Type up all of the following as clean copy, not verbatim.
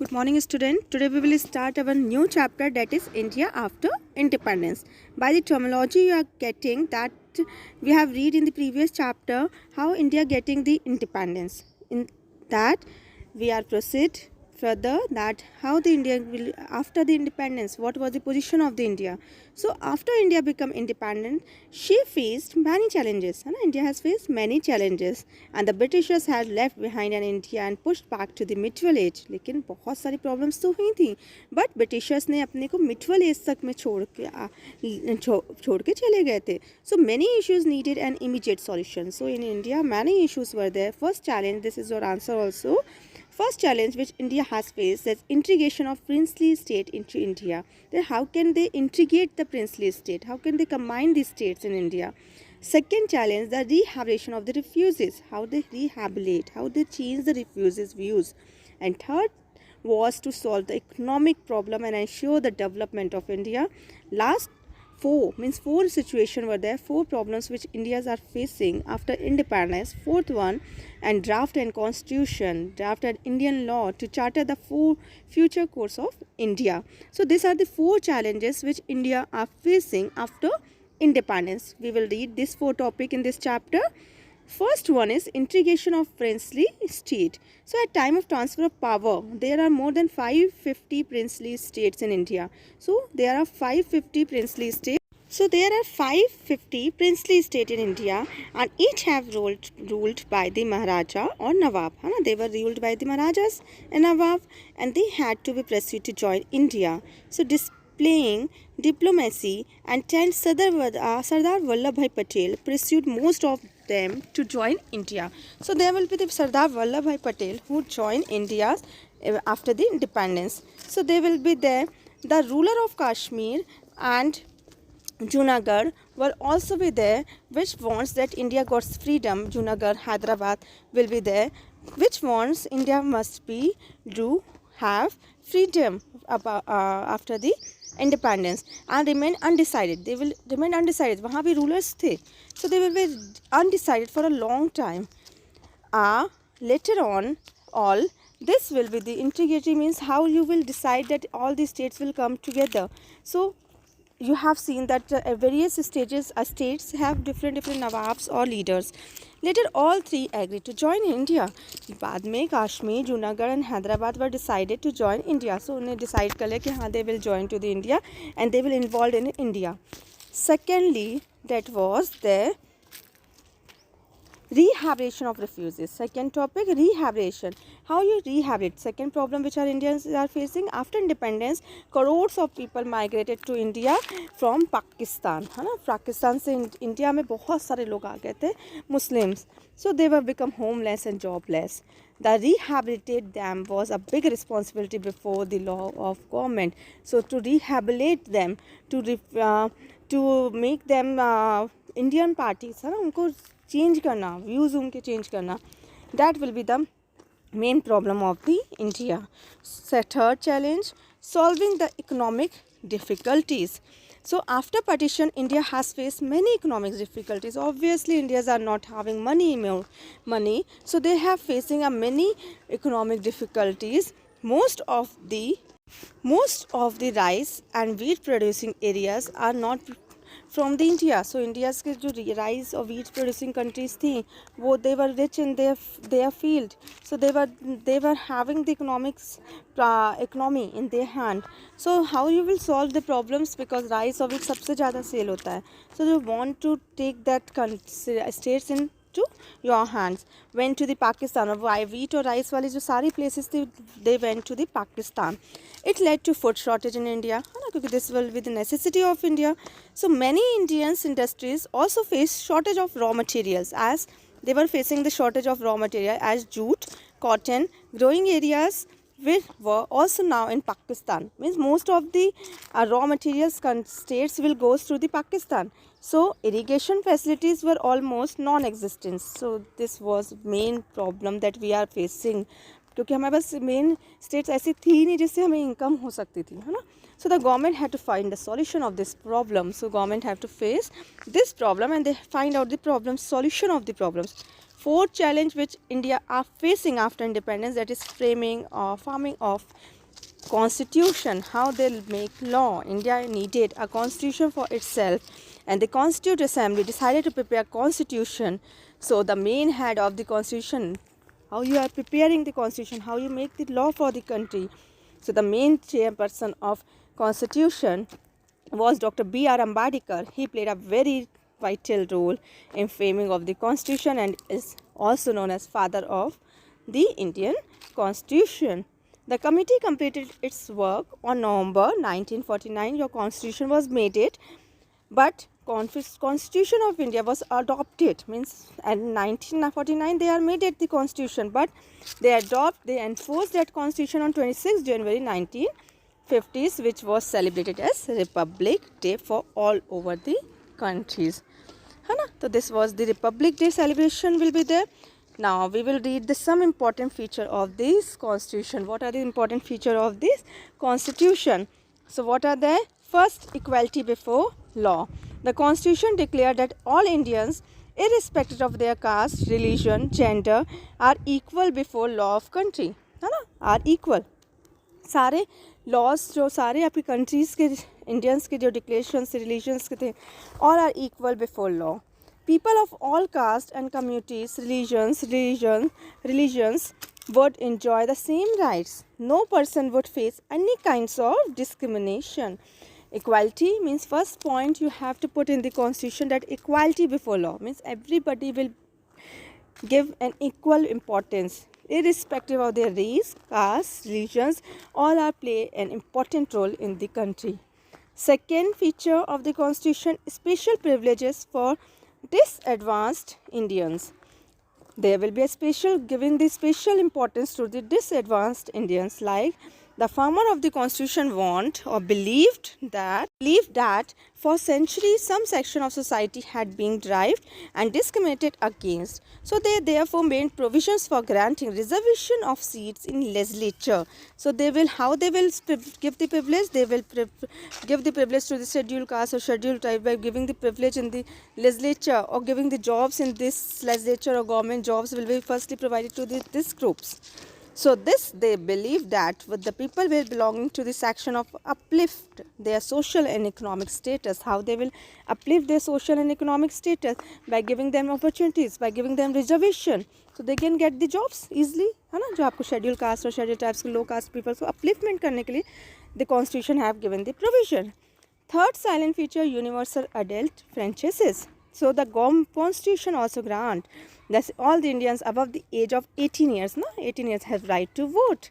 Good morning, student. Today we will start our new chapter, that is India after independence. By the terminology you are getting that we have read in the previous chapter how India getting the independence. In that we are proceed further that how the India will after the independence, what was the position of the India. So after India become independent, she faced many challenges. And India has faced many challenges and the Britishers had left behind an India and pushed back to the medieval age. लेकिन बहुत सारी problems तो हुई थी, but Britishers ने अपने को medieval as तक में छोड़ के चले गए थे. So many issues needed an immediate solution. So in India many issues were there. First challenge, this is your answer also. First challenge which India has faced is integration of princely state into India. Then how can they integrate the princely state? How can they combine these states in India? Second challenge, the rehabilitation of the refugees. How they rehabilitate, how they change the refugees' views. And third was to solve the economic problem and ensure the development of India. Last four situations were there, four problems which Indians are facing after independence. Fourth one, and draft and constitution, draft and Indian law to charter the future course of India. So these are the four challenges which India are facing after independence. We will read this four topic in this chapter. First one is integration of princely state. So at time of transfer of power, there are more than 550 princely states in India. So there are 550 princely states. So there are 550 princely states in India and each have ruled by the Maharaja or Nawab. They were ruled by the Maharajas and Nawab and they had to be pursued to join India. So displaying diplomacy and Sardar Vallabhbhai Patel pursued most of them to join India. So there will be the Sardar Vallabhbhai Patel who joined India after the independence. So they will be there. The ruler of Kashmir and Junagadh will also be there, which wants that India got freedom. Junagadh, Hyderabad will be there, which wants India must be to have freedom after the independence and remain undecided. They will remain undecided. वहाँ भी rulers थे, so they will be undecided for a long time. Later on, all this will be the integrity, means how you will decide that all the states will come together. So you have seen that various states have different nawabs or leaders. Later all three agreed to join India. बाद में Kashmir, Junagadh and Hyderabad were decided to join India. So उन्हें decide कर लिया कि हाँ, they will join to the India and they will involved in India. Secondly, that was the rehabilitation of refugees. Second topic, rehabilitation. How you rehabilitate? Second problem which our Indians are facing after independence, crores of people migrated to India from Pakistan. है ना, पाकिस्तान से India में बहुत सारे लोग आ गए थे, Muslims. So they were become homeless and jobless. The rehabilitate them was a big responsibility before the law of government. So to rehabilitate them, to make them Indian parties, है ना, उनको चेंज करना, व्यूज़ उनके change करना, that will be the main problem of the India. Third challenge, solving the economic difficulties. So after partition, India has faced many economic difficulties. Obviously, Indians are not having more money, so they have facing a many economic difficulties. Most of the rice and wheat producing areas are not from the India. So India's के जो rice or wheat producing countries थी, वो they were rich in their field. So they were having the economy in their hand. So how you will solve the problems, because rice or wheat सबसे ज़्यादा sale होता है. So you want to take that states in to your hands. Went to the Pakistan, or wheat or rice वाली जो सारी places थी, they went to the Pakistan. It led to food shortage in India, because this will be the necessity of India. So many Indians industries also face shortage of raw materials, as they were facing the shortage of raw material as jute, cotton. Growing areas were also now in Pakistan, means most of the raw materials states will go through the Pakistan. So irrigation facilities were almost non-existent. So this was main problem that we are facing, क्योंकि हमारे पास main states ऐसी थी नहीं जिससे हमें income हो सकती थी, है ना. So the government had to find a solution of this problem. So government have to face this problem and they find out the problem, solution of the problems. fourth challenge which India are facing after independence, that is framing or forming of constitution, how they'll make law. India needed a constitution for itself, and the Constituent Assembly decided to prepare constitution. So the main head of the constitution, how you are preparing the constitution, how you make the law for the country. So the main chairperson of constitution was Dr. B.R. Ambedkar. He played a very vital role in framing of the constitution and is also known as father of the Indian constitution. The committee completed its work on November 1949. Your constitution was made it, but Constitution of India was adopted, means in 1949 they are made it the constitution, but they enforced that constitution on 26 January 1950s, which was celebrated as Republic Day for all over the countries. So this was the Republic Day celebration will be there. Now we will read some important feature of this constitution. What are the important feature of this constitution? So what are they? First, equality before law. The constitution declared that all Indians, irrespective of their caste, religion, gender, are equal before law of country. है ना, are equal. सारे laws जो सारे आपकी countries के Indians के जो declarations religions के थे, all are equal before law. People of all castes and communities, religions would enjoy the same rights. No person would face any kinds of discrimination. Equality means first point you have to put in the constitution, that equality before law means everybody will give an equal importance irrespective of their race, caste, religions, all are play an important role in the country. Second feature of the constitution, special privileges for disadvantaged Indians. There will be a special giving the special importance to the disadvantaged Indians, like the farmer of the constitution want or believed that for centuries some section of society had been derived and discriminated against. So they therefore made provisions for granting reservation of seats in legislature. So they will give the privilege. They will give the privilege to the scheduled caste or scheduled tribe by giving the privilege in the legislature, or giving the jobs in this legislature, or government jobs will be firstly provided to these groups. So this they believe that with the people will belonging to the section of uplift their social and economic status. How they will uplift their social and economic status? By giving them opportunities, by giving them reservation, so they can get the jobs easily, है ना, जो आपको scheduled caste और scheduled tribes के low caste people, so upliftment करने के लिए the constitution have given the provision. Third silent feature, universal adult franchises. So the constitution also grant that all the Indians above the age of 18 years, 18 years have right to vote.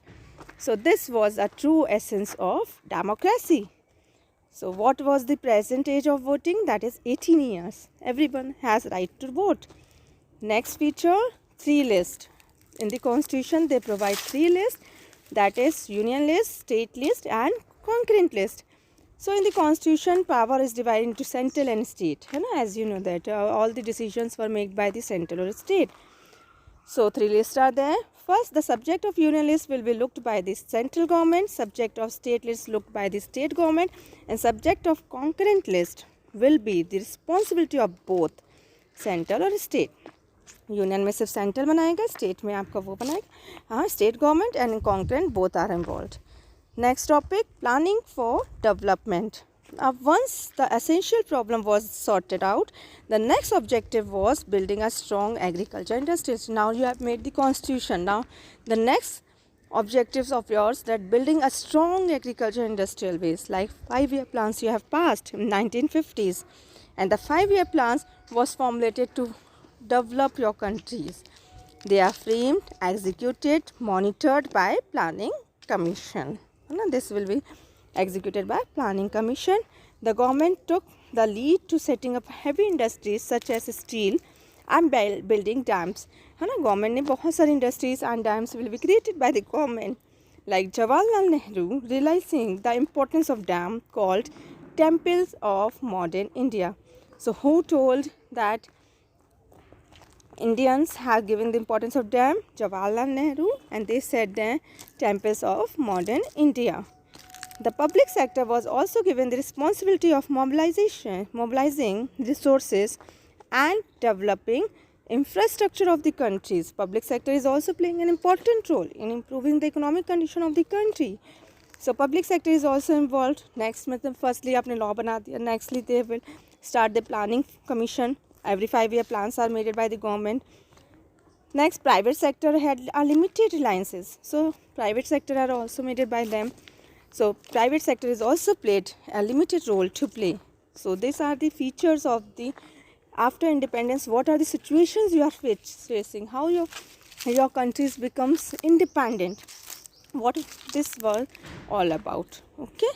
So this was a true essence of democracy. So what was the present age of voting? That is 18 years. Everyone has right to vote. Next feature, 3 list. In the constitution they provide 3 lists, that is union list, state list and concurrent list. So in the constitution, power is divided into central and state. As you know that all the decisions were made by the central or state. So 3 lists are there. First, the subject of union list will be looked by the central government, subject of state list looked by the state government, and subject of concurrent list will be the responsibility of both central or state. Union में सिर्फ central बनाएगा, state में आपका वो बनाएगा, हाँ, state government and concurrent both are involved. Next topic, planning for development. Once the essential problem was sorted out, the next objective was building a strong agriculture industry. Now you have made the constitution. Now the next objectives of yours, that building a strong agriculture industrial base, like 5-year plans you have passed in 1950s, and the 5-year plans was formulated to develop your countries. They are framed, executed, monitored by planning commission. This will be executed by planning commission. The government took the lead to setting up heavy industries such as steel and building dams. Government ने बहुत सारी industries and dams will be created by the government. Like Jawaharlal Nehru, realizing the importance of dam, called temples of modern India. So who told that Indians have given the importance of dam? Jawaharlal Nehru, and they said the temples of modern India. The public sector was also given the responsibility of mobilizing resources and developing infrastructure of the countries. Public sector is also playing an important role in improving the economic condition of the country. So public sector is also involved. Next, firstly आपने law बना दिया. Nextly, they will start the planning commission. Every 5-year plans are made by the government. Next, private sector had a limited reliances. So private sector are also made by them. So private sector is also played a limited role to play. So these are the features of the after independence. What are the situations you are facing? How your countries becomes independent? What is this world all about? Okay.